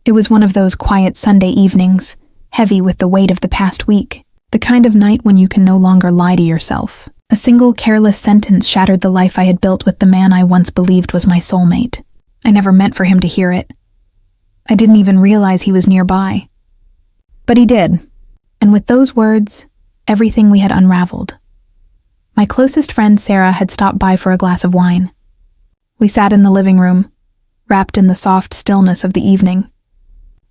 It was one of those quiet Sunday evenings, heavy with the weight of the past week, the kind of night when you can no longer lie to yourself. A single careless sentence shattered the life I had built with the man I once believed was my soulmate. I never meant for him to hear it. I didn't even realize he was nearby. But he did, and with those words, everything we had unraveled. My closest friend Sarah had stopped by for a glass of wine. We sat in the living room, wrapped in the soft stillness of the evening.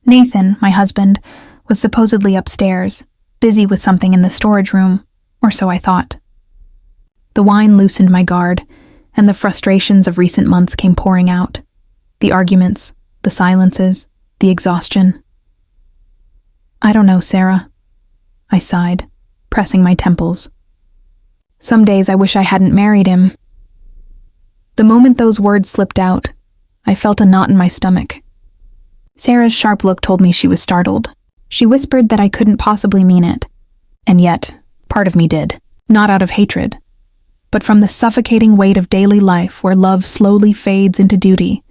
Nathan, my husband, was supposedly upstairs, busy with something in the storage room, or so I thought. The wine loosened my guard, and the frustrations of recent months came pouring out. The arguments, the silences, the exhaustion. I don't know, Sarah. I sighed, pressing my temples. Some days I wish I hadn't married him. The moment those words slipped out, I felt a knot in my stomach. Sarah's sharp look told me she was startled. She whispered that I couldn't possibly mean it. And yet, part of me did, not out of hatred, but from the suffocating weight of daily life where love slowly fades into duty,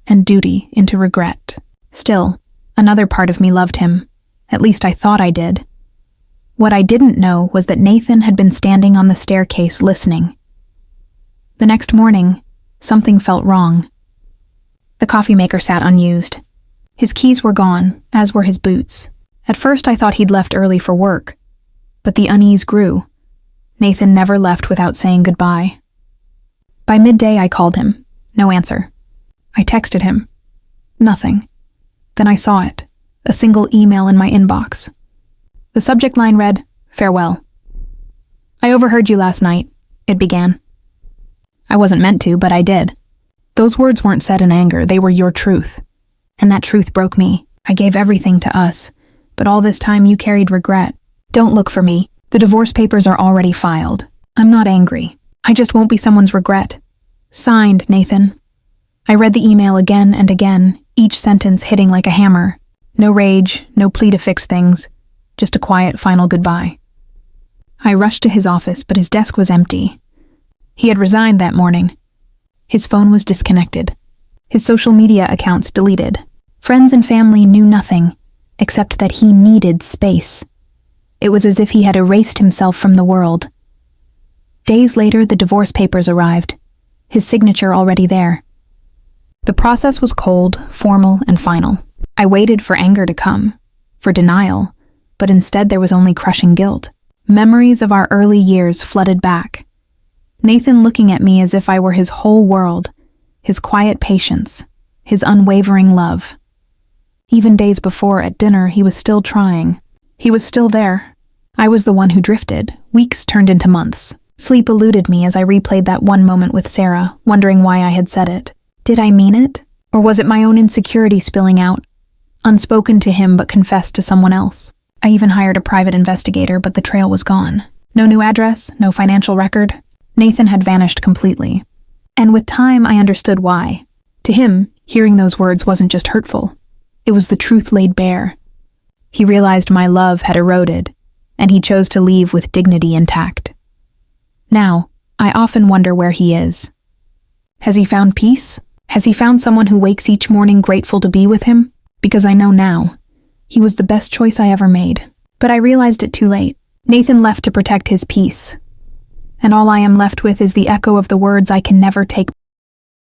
and duty into regret. Still, another part of me loved him. At least I thought I did. What I didn't know was that Nathan had been standing on the staircase listening. The next morning, something felt wrong. The coffee maker sat unused. His keys were gone, as were his boots. At first I thought he'd left early for work, but the unease grew. Nathan never left without saying goodbye. By midday I called him. No answer. I texted him. Nothing. Then I saw it. A single email in my inbox. The subject line read, "Farewell." "I overheard you last night," it began. I wasn't meant to, but I did. Those words weren't said in anger, they were your truth. And that truth broke me. I gave everything to us, but all this time you carried regret. Don't look for me. The divorce papers are already filed. I'm not angry. I just won't be someone's regret. Signed, Nathan. I read the email again and again, each sentence hitting like a hammer. No rage, no plea to fix things, just a quiet final goodbye. I rushed to his office, but his desk was empty. He had resigned that morning. His phone was disconnected. His social media accounts deleted. Friends and family knew nothing, except that he needed space. It was as if he had erased himself from the world. Days later, the divorce papers arrived, his signature already there. The process was cold, formal, and final. I waited for anger to come, for denial, but instead there was only crushing guilt. Memories of our early years flooded back. Nathan looking at me as if I were his whole world, his quiet patience, his unwavering love. Even days before, at dinner, he was still trying. He was still there. I was the one who drifted. Weeks turned into months. Sleep eluded me as I replayed that one moment with Sarah, wondering why I had said it. Did I mean it? Or was it my own insecurity spilling out? Unspoken to him but confessed to someone else. I even hired a private investigator, but the trail was gone. No new address, no financial record. Nathan had vanished completely. And with time, I understood why. To him, hearing those words wasn't just hurtful. It was the truth laid bare. He realized my love had eroded, and he chose to leave with dignity intact. Now, I often wonder where he is. Has he found peace? Has he found someone who wakes each morning grateful to be with him? Because I know now, he was the best choice I ever made. But I realized it too late. Nathan left to protect his peace. And all I am left with is the echo of the words I can never take